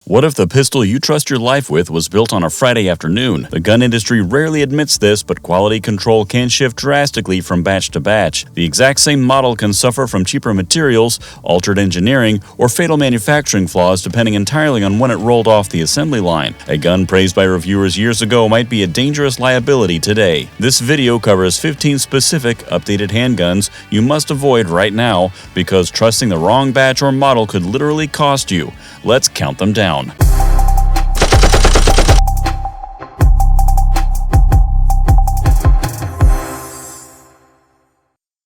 What if the pistol you trust your life with was built on a Friday afternoon? The gun industry rarely admits this, but quality control can shift drastically from batch to batch. The exact same model can suffer from cheaper materials, altered engineering, or fatal manufacturing flaws depending entirely on when it rolled off the assembly line. A gun praised by reviewers years ago might be a dangerous liability today. This video covers 15 specific, updated handguns you must avoid right now because trusting the wrong batch or model could literally cost you. Let's count them down.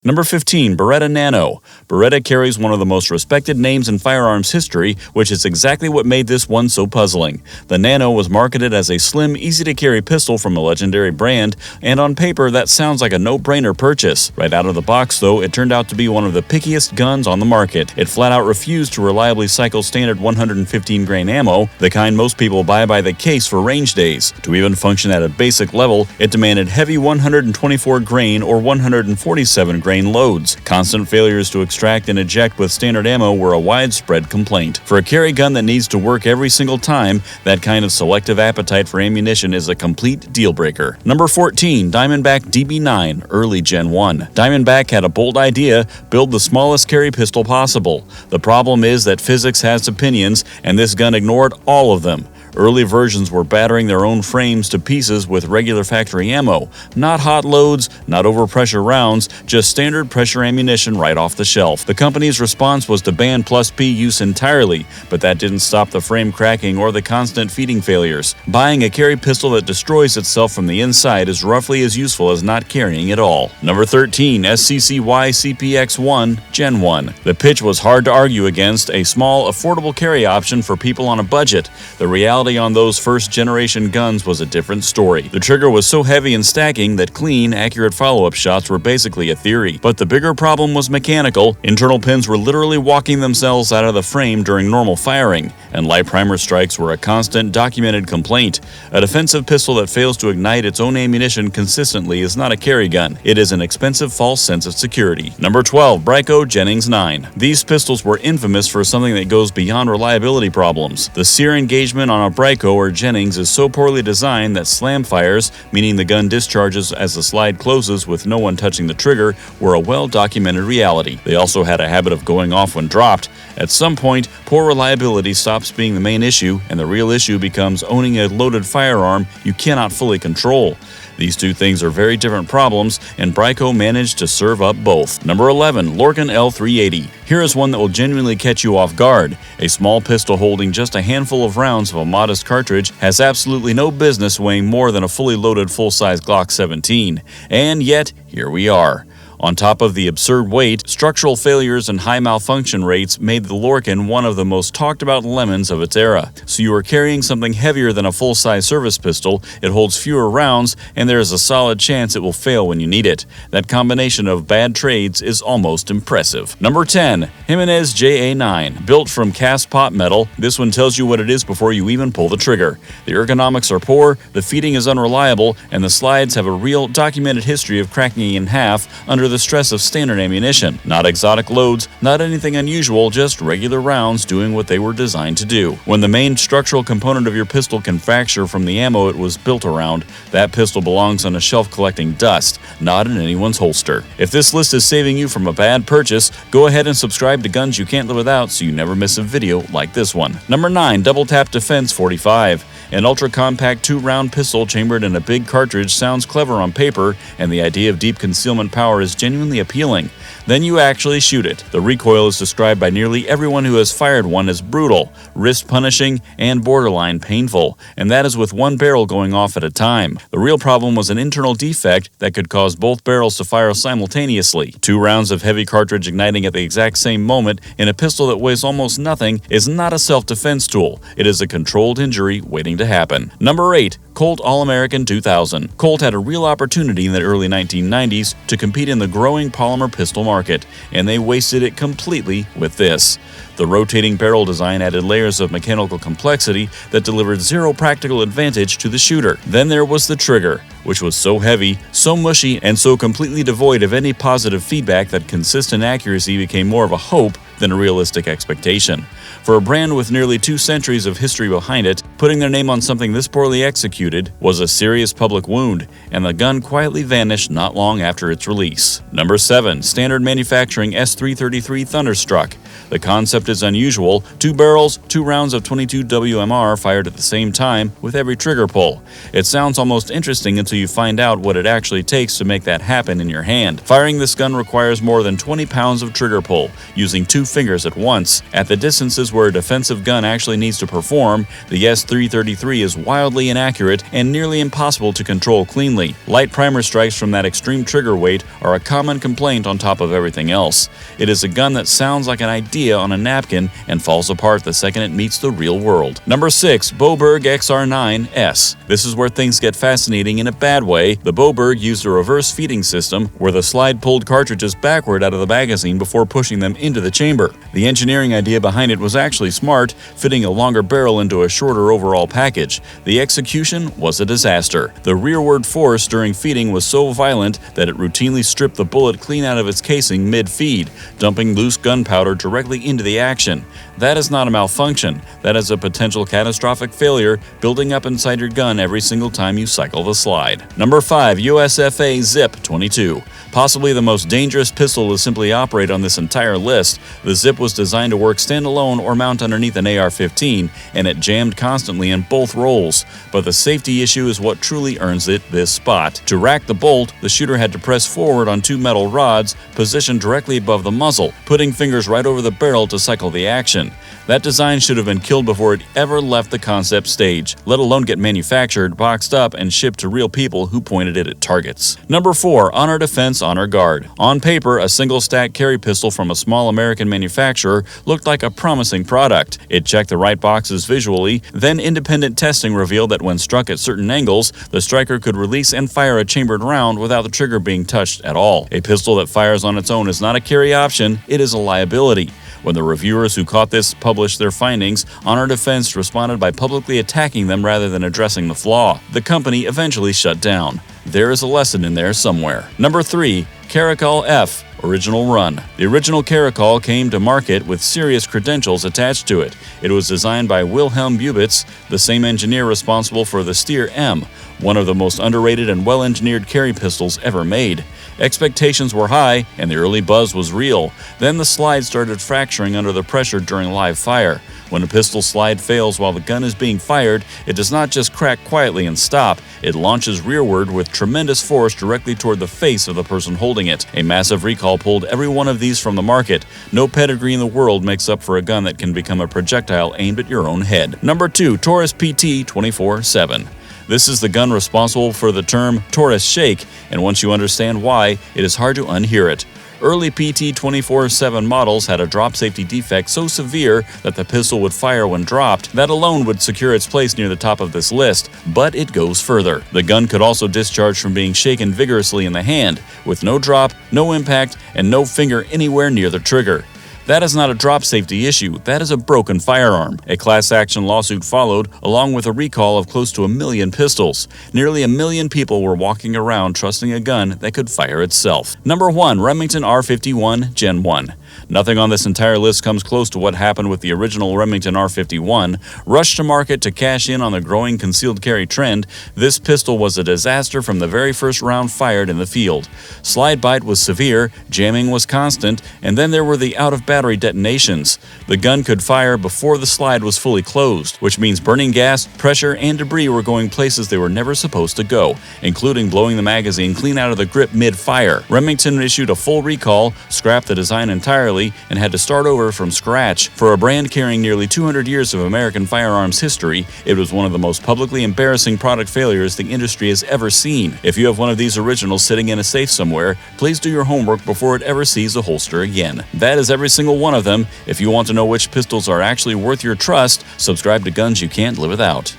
Number 15. Beretta Nano. Beretta carries one of the most respected names in firearms history, which is exactly what made this one so puzzling. The Nano was marketed as a slim, easy-to-carry pistol from a legendary brand, and on paper that sounds like a no-brainer purchase. Right out of the box, though, it turned out to be one of the pickiest guns on the market. It flat-out refused to reliably cycle standard 115-grain ammo, the kind most people buy by the case for range days. To even function at a basic level, it demanded heavy 124-grain or 147-grain loads. Constant failures to extract and eject with standard ammo were a widespread complaint. For a carry gun that needs to work every single time, that kind of selective appetite for ammunition is a complete deal-breaker. Number 14. Diamondback DB9, early Gen 1. Diamondback had a bold idea: build the smallest carry pistol possible. The problem is that physics has opinions, and this gun ignored all of them. Early versions were battering their own frames to pieces with regular factory ammo. Not hot loads, not overpressure rounds, just standard pressure ammunition right off the shelf. The company's response was to ban +P use entirely, but that didn't stop the frame cracking or the constant feeding failures. Buying a carry pistol that destroys itself from the inside is roughly as useful as not carrying at all. Number 13. SCCY CPX-1 Gen 1. The pitch was hard to argue against, a small, affordable carry option for people on a budget. The reality on those first-generation guns was a different story. The trigger was so heavy and stacking that clean, accurate follow-up shots were basically a theory. But the bigger problem was mechanical. Internal pins were literally walking themselves out of the frame during normal firing, and light primer strikes were a constant, documented complaint. A defensive pistol that fails to ignite its own ammunition consistently is not a carry gun. It is an expensive false sense of security. Number 12. Brico Jennings 9. These pistols were infamous for something that goes beyond reliability problems. The sear engagement on a Brico or Jennings is so poorly designed that slam fires, meaning the gun discharges as the slide closes with no one touching the trigger, were a well-documented reality. They also had a habit of going off when dropped. At some point, poor reliability stops being the main issue, and the real issue becomes owning a loaded firearm you cannot fully control. These two things are very different problems, and Brico managed to serve up both. Number 11. Lorcan L380. Here is one that will genuinely catch you off guard. A small pistol holding just a handful of rounds of a modest cartridge has absolutely no business weighing more than a fully loaded full-size Glock 17. And yet, here we are. On top of the absurd weight, structural failures and high malfunction rates made the Lorcan one of the most talked about lemons of its era. So you are carrying something heavier than a full-size service pistol, it holds fewer rounds, and there is a solid chance it will fail when you need it. That combination of bad trades is almost impressive. Number 10. Jimenez JA9. Built from cast pot metal, this one tells you what it is before you even pull the trigger. The ergonomics are poor, the feeding is unreliable, and the slides have a real documented history of cracking in half under the stress of standard ammunition. Not exotic loads, not anything unusual, just regular rounds doing what they were designed to do. When the main structural component of your pistol can fracture from the ammo it was built around, that pistol belongs on a shelf collecting dust, not in anyone's holster. If this list is saving you from a bad purchase, go ahead and subscribe to Guns You Can't Live Without so you never miss a video like this one. Number 9. Double Tap Defense 45. An ultra-compact 2-round pistol chambered in a big cartridge sounds clever on paper, and the idea of deep concealment power is genuinely appealing. Then you actually shoot it. The recoil is described by nearly everyone who has fired one as brutal, wrist-punishing, and borderline painful, and that is with one barrel going off at a time. The real problem was an internal defect that could cause both barrels to fire simultaneously. 2 rounds of heavy cartridge igniting at the exact same moment in a pistol that weighs almost nothing is not a self-defense tool. It is a controlled injury waiting to happen. Number 8. Colt All-American 2000. Colt had a real opportunity in the early 1990s to compete in the growing polymer pistol market, and they wasted it completely with this. The rotating barrel design added layers of mechanical complexity that delivered zero practical advantage to the shooter. Then there was the trigger, which was so heavy, so mushy, and so completely devoid of any positive feedback that consistent accuracy became more of a hope than a realistic expectation. For a brand with nearly 2 centuries of history behind it, putting their name on something this poorly executed was a serious public wound, and the gun quietly vanished not long after its release. Number 7. Standard Manufacturing S333 Thunderstruck. The concept is unusual: 2 barrels, 2 rounds of 22 WMR fired at the same time with every trigger pull. It sounds almost interesting until you find out what it actually takes to make that happen in your hand. Firing this gun requires more than 20 pounds of trigger pull, using 2 fingers at once. At the distances where a defensive gun actually needs to perform, the S333 is wildly inaccurate and nearly impossible to control cleanly. Light primer strikes from that extreme trigger weight are a common complaint on top of everything else. It is a gun that sounds like an idea on a napkin and falls apart the second it meets the real world. Number 6. Boberg XR9S. This is where things get fascinating in a bad way. The Boberg used a reverse feeding system where the slide pulled cartridges backward out of the magazine before pushing them into the chamber. The engineering idea behind it was actually smart, fitting a longer barrel into a shorter overall package. The execution was a disaster. The rearward force during feeding was so violent that it routinely stripped the bullet clean out of its casing mid-feed, dumping loose gunpowder directly into the action. That is not a malfunction. That is a potential catastrophic failure building up inside your gun every single time you cycle the slide. Number 5. USFA Zip 22. Possibly the most dangerous pistol to simply operate on this entire list. The Zip was designed to work standalone or mount underneath an AR-15, and it jammed constantly in both rolls. But the safety issue is what truly earns it this spot. To rack the bolt, the shooter had to press forward on 2 metal rods positioned directly above the muzzle, putting fingers right over the barrel to cycle the action. That design should have been killed before it ever left the concept stage, let alone get manufactured, boxed up, and shipped to real people who pointed it at targets. Number 4. Honor Defense Honor Guard. On paper, a single-stack carry pistol from a small American manufacturer looked like a promising product. It checked the right boxes visually, then independent testing revealed that when struck at certain angles, the striker could release and fire a chambered round without the trigger being touched at all. A pistol that fires on its own is not a carry option, it is a liability. When the reviewers who caught this published their findings, Honor Defense responded by publicly attacking them rather than addressing the flaw. The company eventually shut down. There is a lesson in there somewhere. Number 3. Caracal F Original Run. The original Caracal came to market with serious credentials attached to it. It was designed by Wilhelm Bubitz, the same engineer responsible for the Stier M, one of the most underrated and well-engineered carry pistols ever made. Expectations were high, and the early buzz was real. Then the slide started fracturing under the pressure during live fire. When a pistol slide fails while the gun is being fired, it does not just crack quietly and stop. It launches rearward with tremendous force directly toward the face of the person holding it. A massive recall pulled every one of these from the market. No pedigree in the world makes up for a gun that can become a projectile aimed at your own head. Number 2. Taurus PT 24/7. This is the gun responsible for the term Taurus Shake, and once you understand why, it is hard to unhear it. Early PT 24/7 models had a drop safety defect so severe that the pistol would fire when dropped. That alone would secure its place near the top of this list, but it goes further. The gun could also discharge from being shaken vigorously in the hand, with no drop, no impact, and no finger anywhere near the trigger. That is not a drop safety issue, that is a broken firearm. A class action lawsuit followed, along with a recall of close to 1 million pistols. Nearly 1 million people were walking around trusting a gun that could fire itself. Number 1. Remington R51 Gen 1. Nothing on this entire list comes close to what happened with the original Remington R51. Rushed to market to cash in on the growing concealed carry trend, this pistol was a disaster from the very first round fired in the field. Slide bite was severe, jamming was constant, and then there were the out-of-battery detonations. The gun could fire before the slide was fully closed, which means burning gas, pressure, and debris were going places they were never supposed to go, including blowing the magazine clean out of the grip mid-fire. Remington issued a full recall, scrapped the design entirely, and had to start over from scratch. For a brand carrying nearly 200 years of American firearms history, it was one of the most publicly embarrassing product failures the industry has ever seen. If you have one of these originals sitting in a safe somewhere, please do your homework before it ever sees a holster again. That is every single one of them. If you want to know which pistols are actually worth your trust, subscribe to Guns You Can't Live Without.